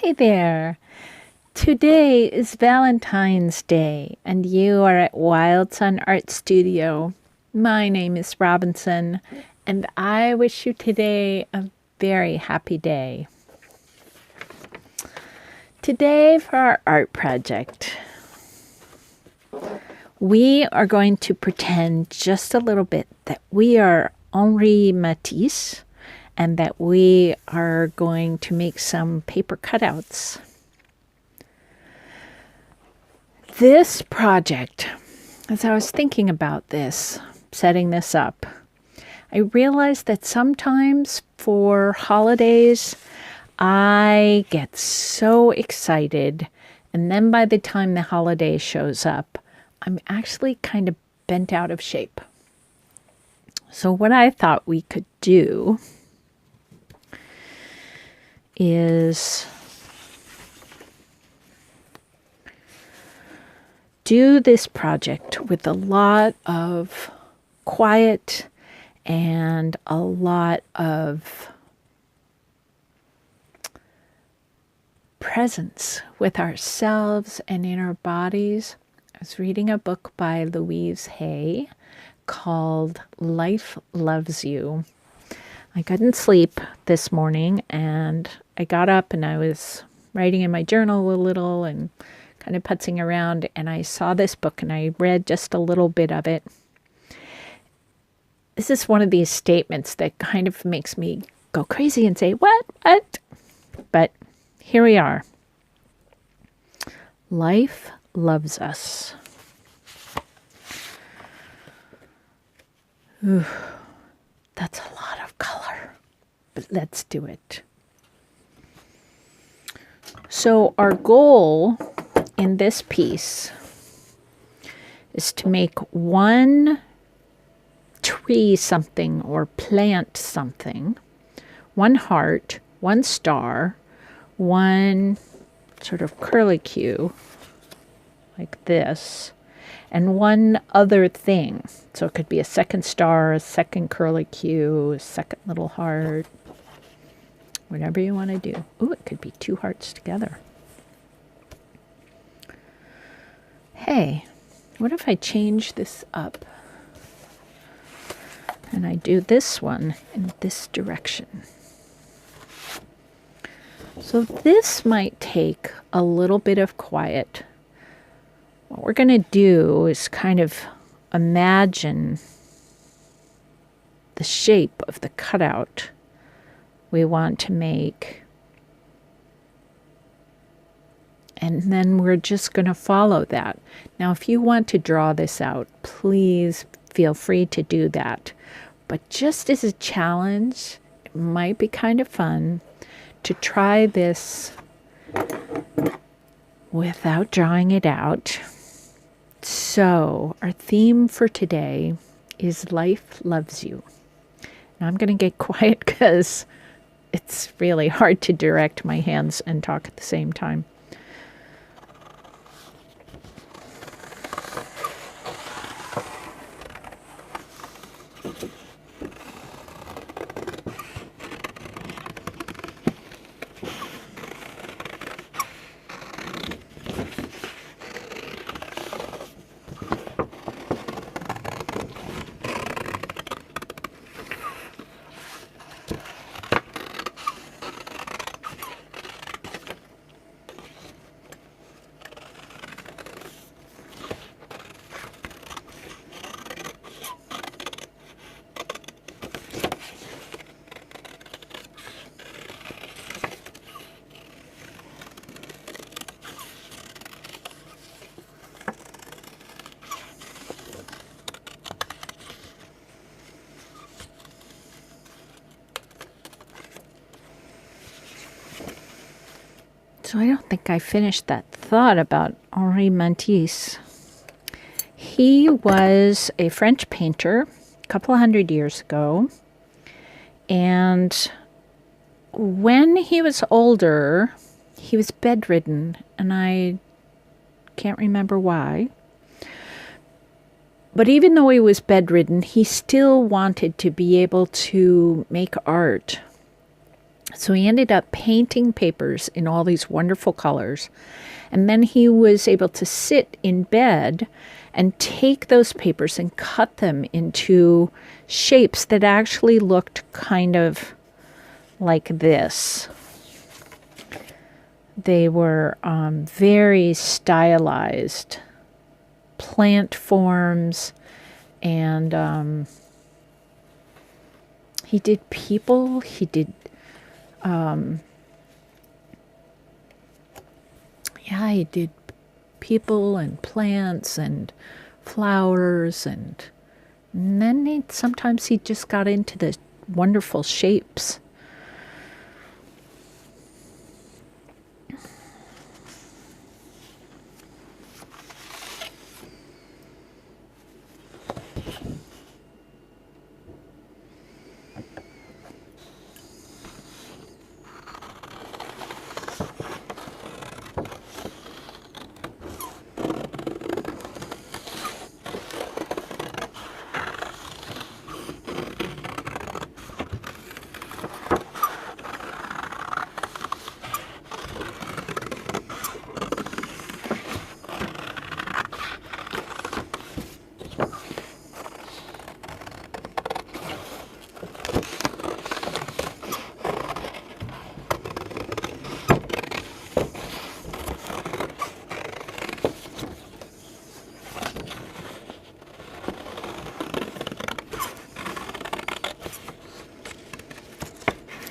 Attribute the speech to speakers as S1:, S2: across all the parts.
S1: Hi there. Today is Valentine's Day, and you are at Wildsunne Art Studio. My name is Robinsunne, and I wish you today a very happy day. Today, for our art project, we are going to pretend just a little bit that we are Henri Matisse and that we are going to make some paper cutouts. This project, as I was thinking about this, setting this up, I realized that sometimes for holidays, I get so excited, and then by the time the holiday shows up, I'm actually kind of bent out of shape. So what I thought we could do is do this project with a lot of quiet and a lot of presence with ourselves and in our bodies. I was reading a book by Louise Hay called Life Loves You. I couldn't sleep this morning, and I got up and I was writing in my journal a little and kind of putzing around, and I saw this book and I read just a little bit of it. This is one of these statements that kind of makes me go crazy and say, what? But here we are. Life loves us. Ooh, that's a lot of color, but let's do it. So our goal in this piece is to make one tree something or plant something, one heart, one star, one sort of curlicue like this, and one other thing. So it could be a second star, a second curlicue, a second little heart, whatever you want to do. Ooh, it could be two hearts together. Hey, what if I change this up and I do this one in this direction? So this might take a little bit of quiet. What we're going to do is kind of imagine the shape of the cutout we want to make. And then we're just going to follow that. Now, if you want to draw this out, please feel free to do that. But just as a challenge, it might be kind of fun to try this without drawing it out. So our theme for today is Life Loves You. Now I'm going to get quiet because it's really hard to direct my hands and talk at the same time. So I don't think I finished that thought about Henri Matisse. He was a French painter a couple of hundred years ago. And when he was older, he was bedridden, and I can't remember why. But even though he was bedridden, he still wanted to be able to make art. So he ended up painting papers in all these wonderful colors. And then he was able to sit in bed and take those papers and cut them into shapes that actually looked kind of like this. They were very stylized plant forms, and he did people, he did he did people and plants and flowers, and then sometimes he just got into the wonderful shapes.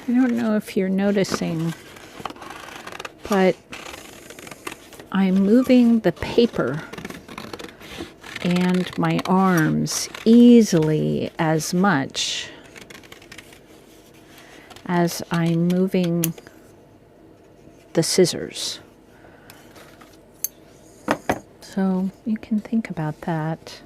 S1: I don't know if you're noticing, but I'm moving the paper and my arms easily as much as I'm moving the scissors. So you can think about that.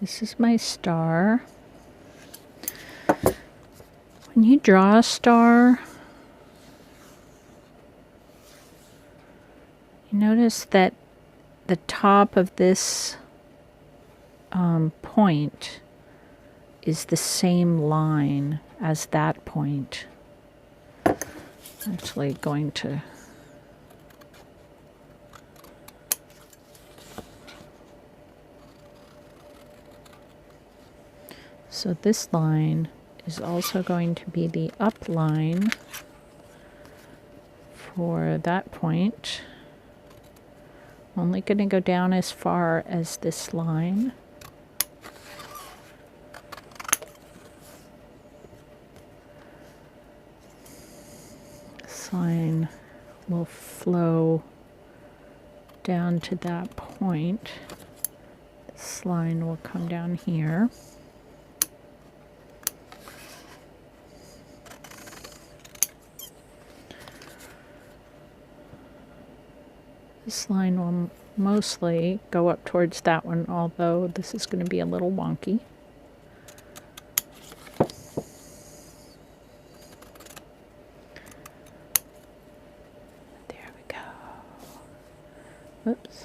S1: This is my star. When you draw a star, you notice that the top of this point is the same line as that point. I'm actually going to so this line is also going to be the up line for that point. I'm only going to go down as far as this line. This line will flow down to that point. This line will come down here. This line will mostly go up towards that one, although this is going to be a little wonky. There we go. Whoops.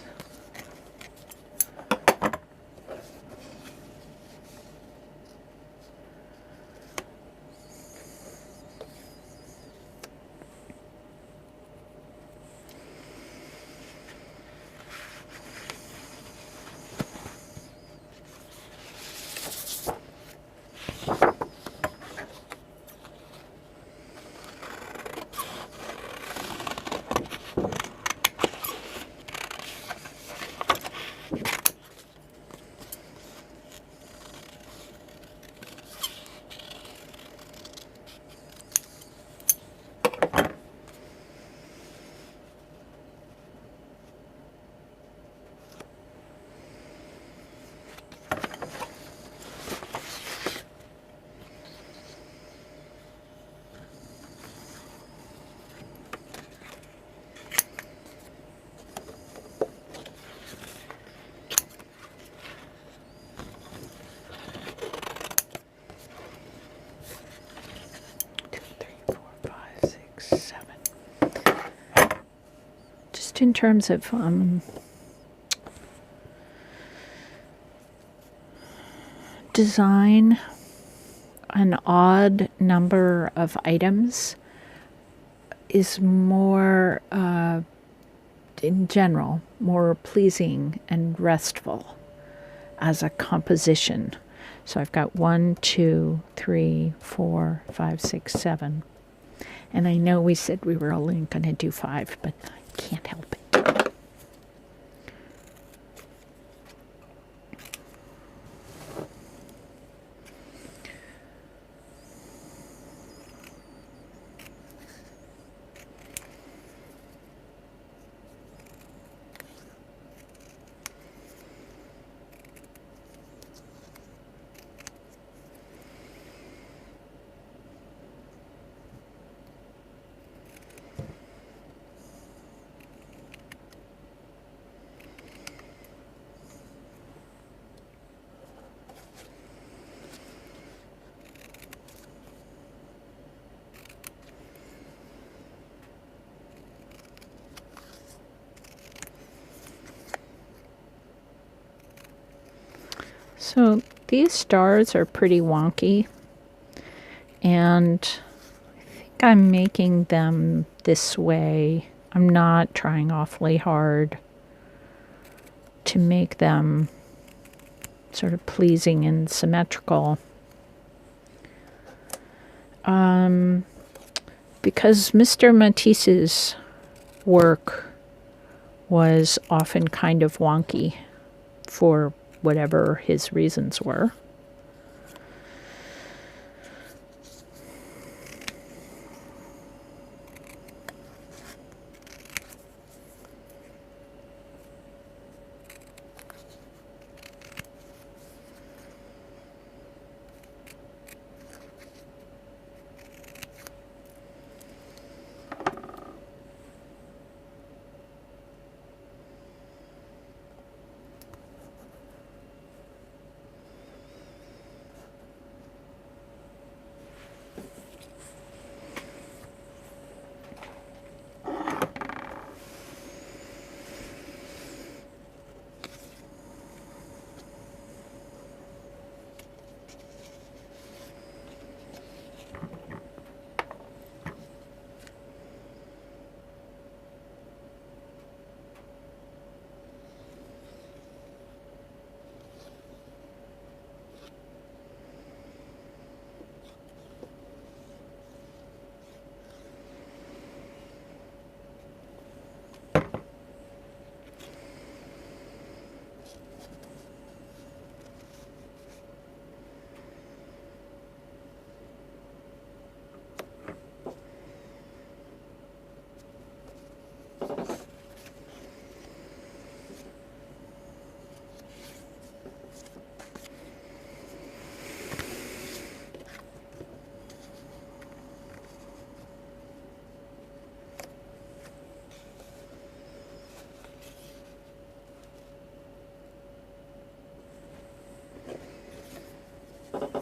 S1: just in terms of design, an odd number of items is more, in general, more pleasing and restful as a composition. So I've got 1, 2, 3, 4, 5, 6, 7. And I know we said we were only going to do 5, but I can't help it. So these stars are pretty wonky, and I think I'm making them this way. I'm not trying awfully hard to make them sort of pleasing and symmetrical. Because Mr. Matisse's work was often kind of wonky for whatever his reasons were.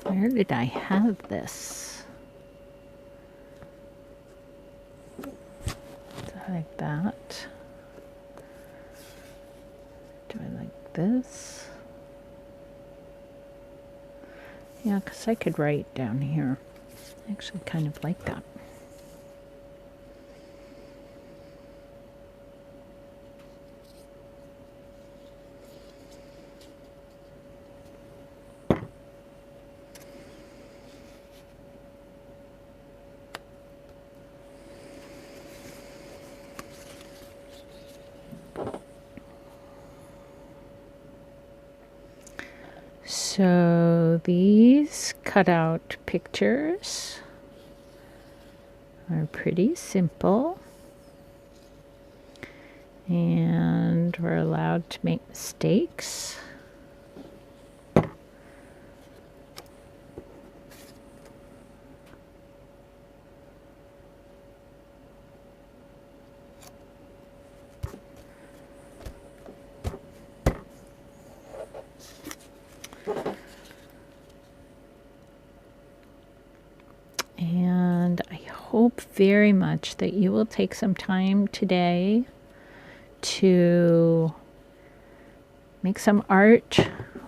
S1: Where did I have this? Like that. Do I like this? Yeah, because I could write down here. I actually kind of like that. So these cutout pictures are pretty simple, and we're allowed to make mistakes. And I hope very much that you will take some time today to make some art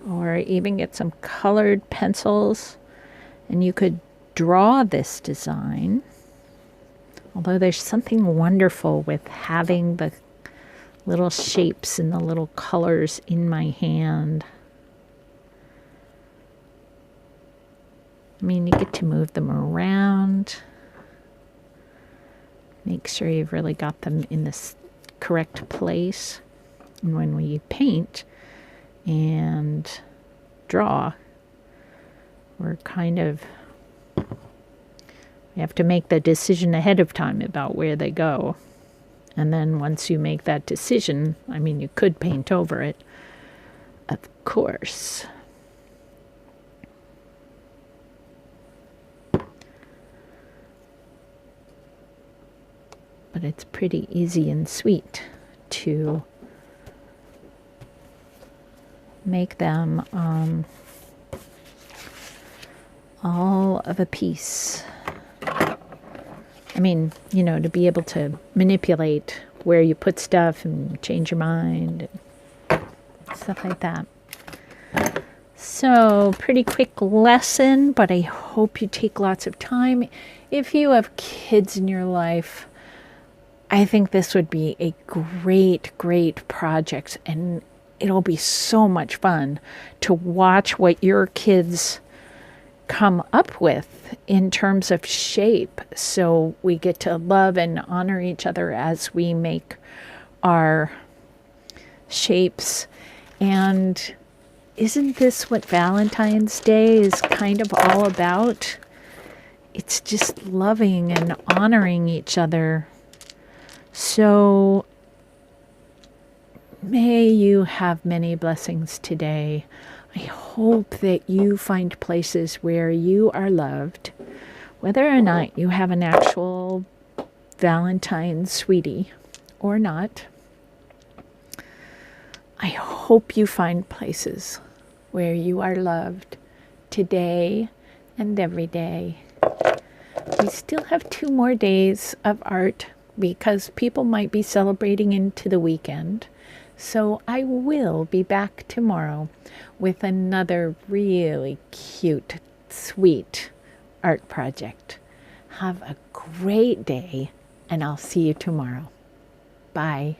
S1: or even get some colored pencils, and you could draw this design. Although there's something wonderful with having the little shapes and the little colors in my hand. I mean, you get to move them around. Make sure you've really got them in this correct place. And when we paint and draw, we're we have to make the decision ahead of time about where they go. And then once you make that decision, I mean, you could paint over it, of course. But it's pretty easy and sweet to make them all of a piece. I mean, you know, to be able to manipulate where you put stuff and change your mind and stuff like that. So, pretty quick lesson, but I hope you take lots of time. If you have kids in your life, I think this would be a great, great project, and it'll be so much fun to watch what your kids come up with in terms of shape. So we get to love and honor each other as we make our shapes. And isn't this what Valentine's Day is kind of all about? It's just loving and honoring each other. So may you have many blessings today. I hope that you find places where you are loved, whether or not you have an actual Valentine sweetie or not. I hope you find places where you are loved today and every day. We still have 2 more days of art because people might be celebrating into the weekend. So I will be back tomorrow with another really cute, sweet art project. Have a great day, and I'll see you tomorrow. Bye.